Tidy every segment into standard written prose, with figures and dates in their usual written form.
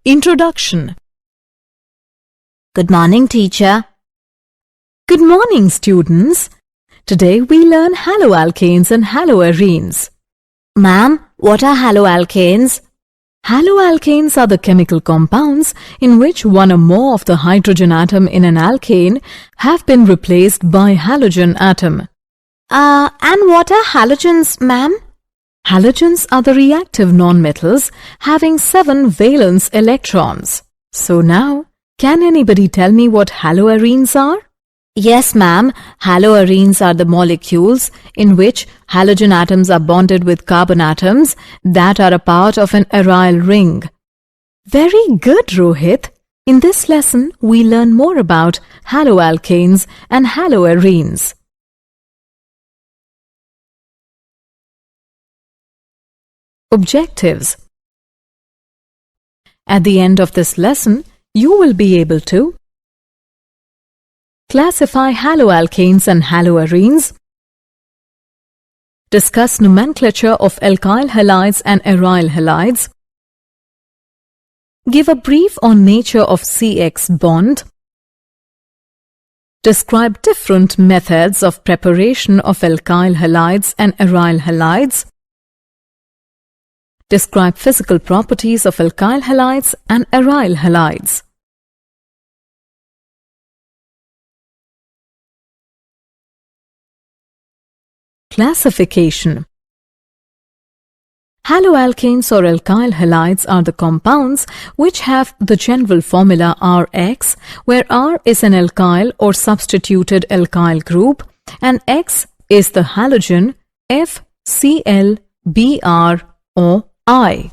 Introduction. Good morning, teacher. Good morning, students. Today we learn haloalkanes and haloarenes. Ma'am, what are haloalkanes? Haloalkanes are the chemical compounds in which one or more of the hydrogen atom in an alkane have been replaced by halogen atom. And what are halogens, ma'am? Halogens are the reactive nonmetals having 7 valence electrons. So now, can anybody tell me what haloarenes are? Yes, ma'am. Haloarenes are the molecules in which halogen atoms are bonded with carbon atoms that are a part of an aryl ring. Very good, Rohit. In this lesson, we learn more about haloalkanes and haloarenes. Objectives. At the end of this lesson, you will be able to classify haloalkanes and haloarenes, discuss nomenclature of alkyl halides and aryl halides, give a brief on nature of CX bond, describe different methods of preparation of alkyl halides and aryl halides, describe physical properties of alkyl halides and aryl halides. Classification. Haloalkanes or alkyl halides are the compounds which have the general formula Rx, where R is an alkyl or substituted alkyl group and X is the halogen F, Cl, Br or I.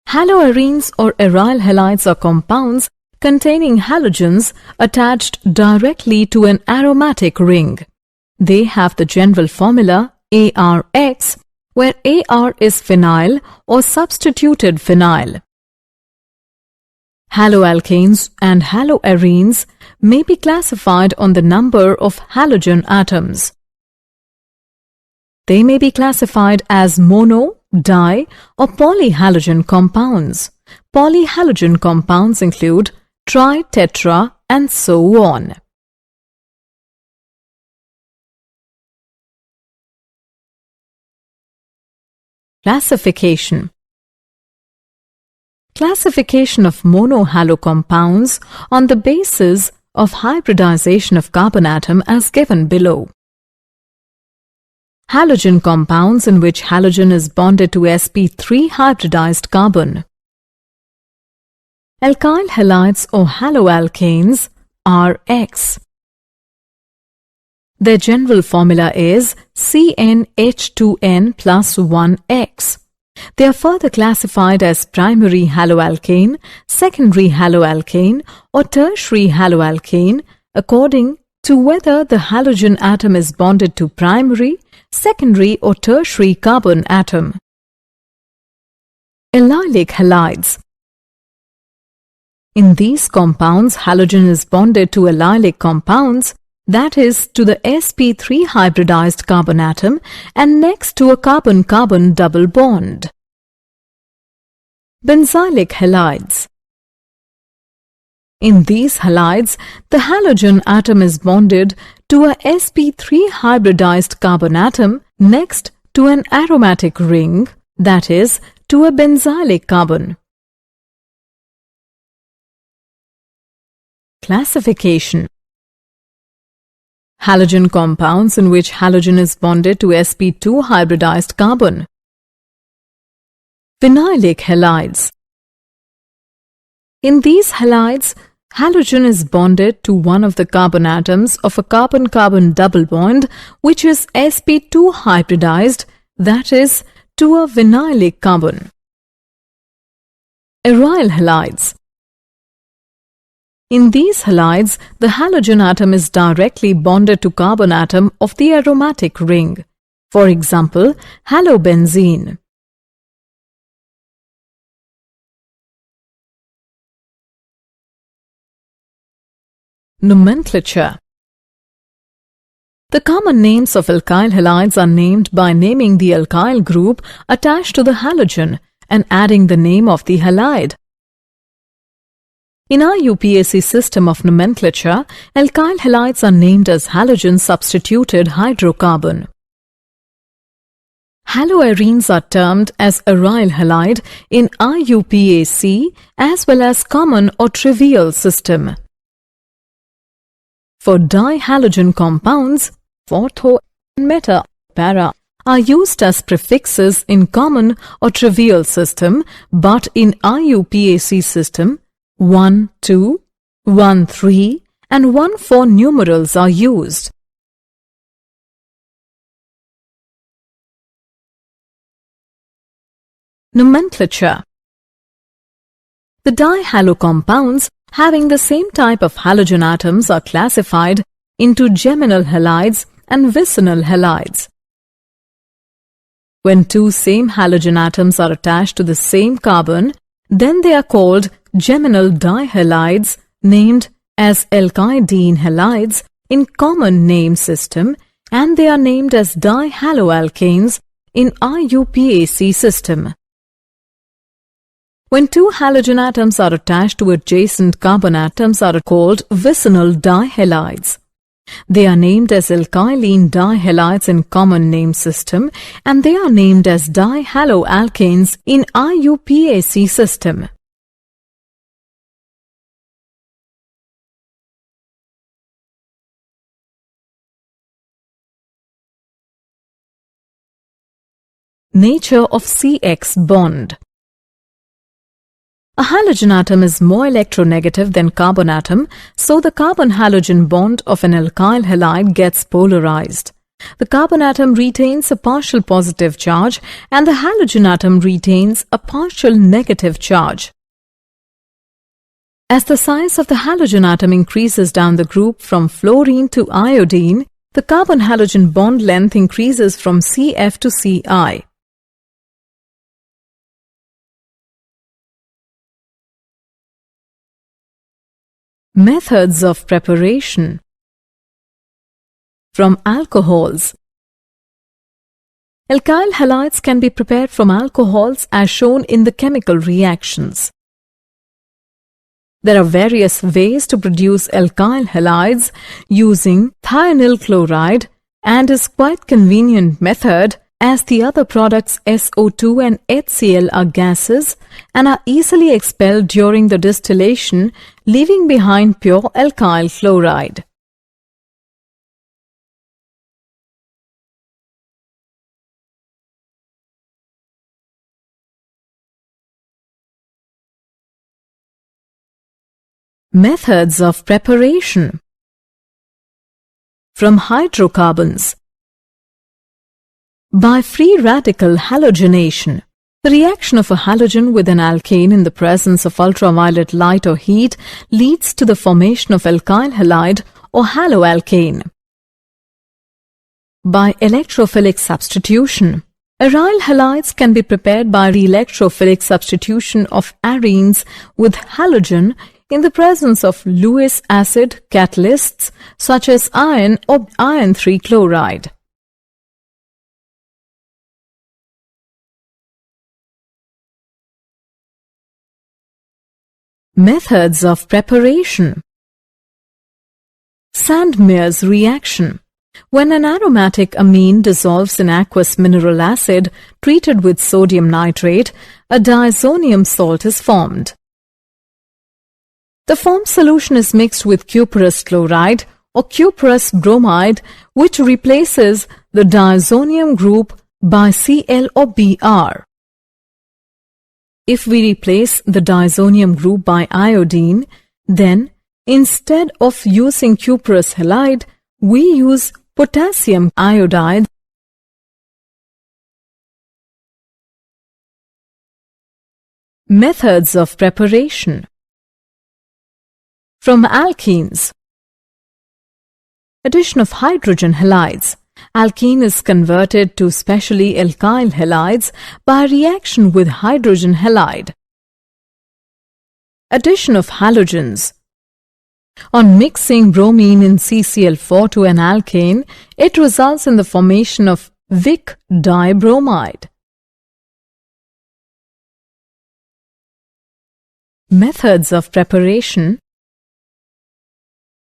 Haloarenes or aryl halides are compounds containing halogens attached directly to an aromatic ring. They have the general formula ARX, where AR is phenyl or substituted phenyl. Haloalkanes and haloarenes may be classified on the number of halogen atoms. They may be classified as mono, di, or polyhalogen compounds. Polyhalogen compounds include tri, tetra, and so on. Classification. Classification of monohalo compounds on the basis of hybridization of carbon atom as given below. Halogen compounds in which halogen is bonded to sp3 hybridized carbon. Alkyl halides or haloalkanes Rx. Their general formula is CnH2n plus 1x. They are further classified as primary haloalkane, secondary haloalkane or tertiary haloalkane according to whether the halogen atom is bonded to primary, secondary or tertiary carbon atom. Allylic halides. In these compounds, halogen is bonded to allylic compounds, that is, to the sp3 hybridized carbon atom and next to a carbon-carbon double bond. Benzylic halides. In these halides, the halogen atom is bonded to a sp3 hybridized carbon atom next to an aromatic ring, that is, to a benzylic carbon. Classification. Halogen compounds in which halogen is bonded to sp2 hybridized carbon. Phenylic halides. In these halides, halogen is bonded to one of the carbon atoms of a carbon-carbon double bond which is sp2 hybridized, that is, to a vinylic carbon. Aryl halides. In these halides, the halogen atom is directly bonded to carbon atom of the aromatic ring. For example, halobenzene. Nomenclature. The common names of alkyl halides are named by naming the alkyl group attached to the halogen and adding the name of the halide. In our UPAC system of nomenclature, alkyl halides are named as halogen-substituted hydrocarbon. Haloarenes are termed as aryl halide in IUPAC as well as common or trivial system. For dihalogen compounds, ortho and meta, para are used as prefixes in common or trivial system, but in IUPAC system, 1, 2, 1, 3 and 1, 4 numerals are used. Nomenclature. The dihalo compounds having the same type of halogen atoms are classified into geminal halides and vicinal halides. When two same halogen atoms are attached to the same carbon, then they are called geminal dihalides, named as alkydene halides in common name system, and they are named as dihaloalkanes in IUPAC system. When two halogen atoms are attached to adjacent carbon atoms are called vicinal dihalides. They are named as alkylene dihalides in common name system, and they are named as dihaloalkanes in IUPAC system. Nature of CX bond. A halogen atom is more electronegative than carbon atom, so the carbon-halogen bond of an alkyl halide gets polarized. The carbon atom retains a partial positive charge and the halogen atom retains a partial negative charge. As the size of the halogen atom increases down the group from fluorine to iodine, the carbon-halogen bond length increases from CF to Ci. Methods of preparation. From alcohols. Alkyl halides can be prepared from alcohols as shown in the chemical reactions. There are various ways to produce alkyl halides using thionyl chloride, and is quite convenient method as the other products SO2 and HCl are gases and are easily expelled during the distillation, leaving behind pure alkyl chloride. Methods of preparation. From hydrocarbons. By free radical halogenation. The reaction of a halogen with an alkane in the presence of ultraviolet light or heat leads to the formation of alkyl halide or haloalkane. By electrophilic substitution. Aryl halides can be prepared by electrophilic substitution of arenes with halogen in the presence of Lewis acid catalysts such as iron or iron 3 chloride. Methods of preparation. Sandmeyer's reaction. When an aromatic amine dissolves in aqueous mineral acid treated with sodium nitrate, a diazonium salt is formed. The formed solution is mixed with cuprous chloride or cuprous bromide, which replaces the diazonium group by Cl or Br. If we replace the diazonium group by iodine, then instead of using cuprous halide, we use potassium iodide. Methods of preparation. From alkenes. Addition of hydrogen halides. Alkene is converted to specially alkyl halides by reaction with hydrogen halide. Addition of halogens. On mixing bromine in CCl4 to an alkane, it results in the formation of Wick dibromide. Methods of preparation.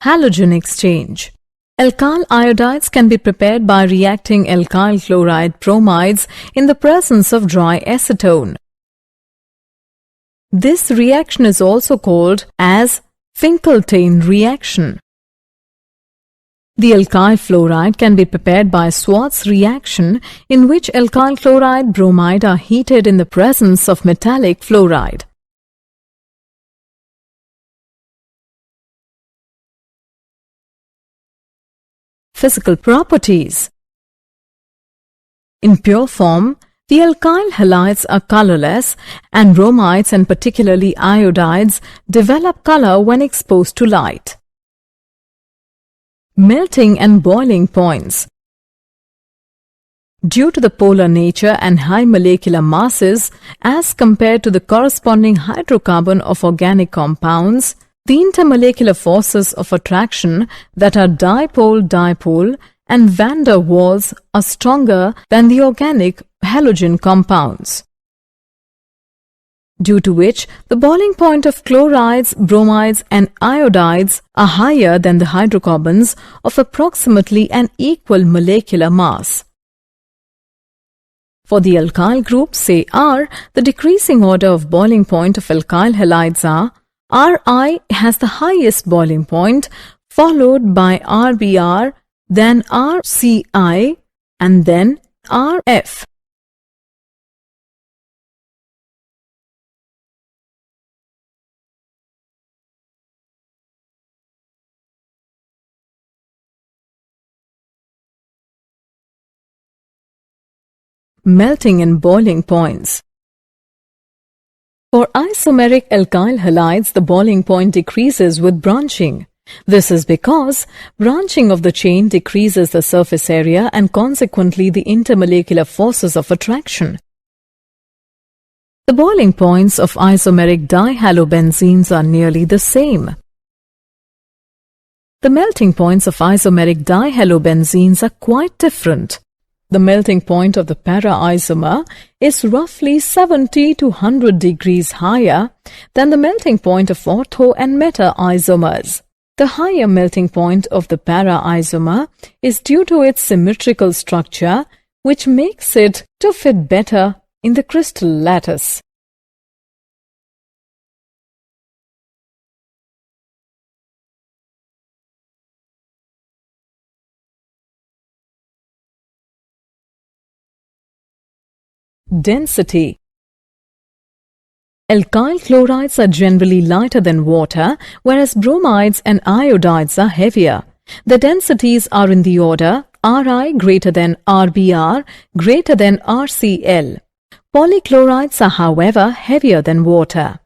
Halogen exchange. Alkyl iodides can be prepared by reacting alkyl chloride bromides in the presence of dry acetone. This reaction is also called as Finkelstein reaction. The alkyl fluoride can be prepared by Schwarz reaction, in which alkyl chloride bromide are heated in the presence of metallic fluoride. Physical properties. In pure form, the alkyl halides are colorless, and bromides and particularly iodides develop color when exposed to light. Melting and boiling points. Due to the polar nature and high molecular masses as compared to the corresponding hydrocarbon of organic compounds, the intermolecular forces of attraction that are dipole-dipole and van der Waals are stronger than the organic halogen compounds, due to which the boiling point of chlorides, bromides and iodides are higher than the hydrocarbons of approximately an equal molecular mass. For the alkyl group, say R, the decreasing order of boiling point of alkyl halides are Ri has the highest boiling point, followed by Rbr, then Rci, and then Rf. Melting and boiling points. For isomeric alkyl halides, the boiling point decreases with branching. This is because branching of the chain decreases the surface area and consequently the intermolecular forces of attraction. The boiling points of isomeric dihalobenzenes are nearly the same. The melting points of isomeric dihalobenzenes are quite different. The melting point of the para-isomer is roughly 70 to 100 degrees higher than the melting point of ortho and meta-isomers. The higher melting point of the para-isomer is due to its symmetrical structure, which makes it to fit better in the crystal lattice. Density. Alkyl chlorides are generally lighter than water, whereas bromides and iodides are heavier. The densities are in the order Ri greater than Rbr greater than Rcl. Polychlorides are, however, heavier than water.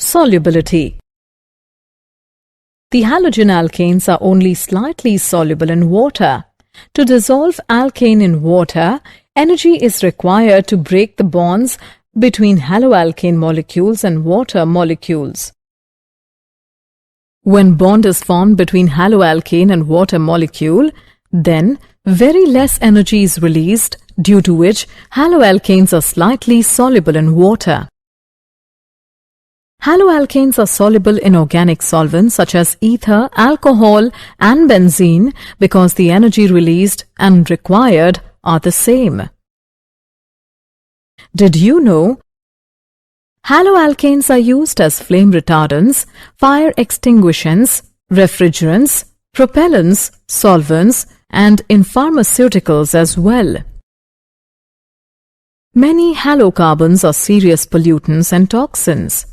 Solubility. The halogen alkanes are only slightly soluble in water. To dissolve alkane in water, energy is required to break the bonds between haloalkane molecules and water molecules. When bond is formed between haloalkane and water molecule, then very less energy is released, due to which haloalkanes are slightly soluble in water. Haloalkanes are soluble in organic solvents such as ether, alcohol and benzene because the energy released and required are the same. Did you know haloalkanes are used as flame retardants, fire extinguishants, refrigerants, propellants, solvents and in pharmaceuticals as well? Many halocarbons are serious pollutants and toxins.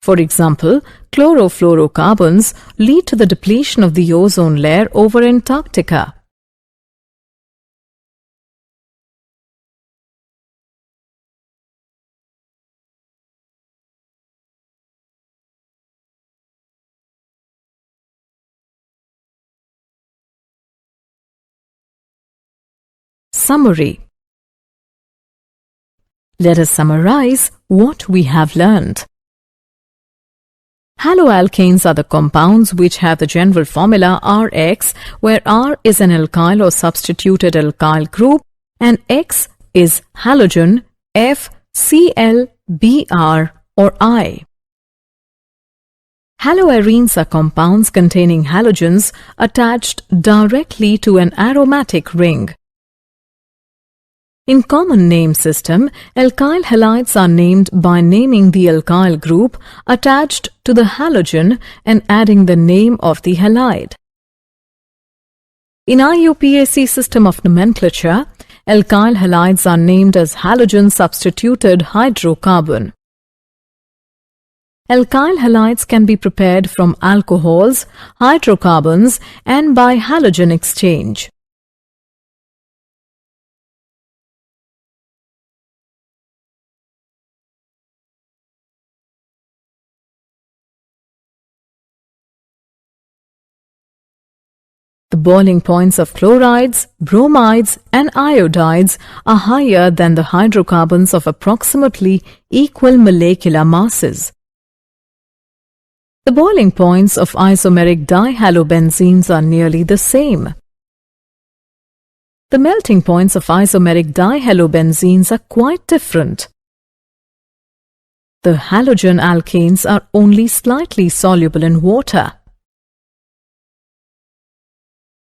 For example, chlorofluorocarbons lead to the depletion of the ozone layer over Antarctica. Summary. Let us summarize what we have learned. Haloalkanes are the compounds which have the general formula Rx, where R is an alkyl or substituted alkyl group and X is halogen, F, Cl, Br or I. Haloarenes are compounds containing halogens attached directly to an aromatic ring. In common name system, alkyl halides are named by naming the alkyl group attached to the halogen and adding the name of the halide. In IUPAC system of nomenclature, alkyl halides are named as halogen-substituted hydrocarbon. Alkyl halides can be prepared from alcohols, hydrocarbons and by halogen exchange. The boiling points of chlorides, bromides and iodides are higher than the hydrocarbons of approximately equal molecular masses. The boiling points of isomeric dihalobenzenes are nearly the same. The melting points of isomeric dihalobenzenes are quite different. The halogen alkanes are only slightly soluble in water.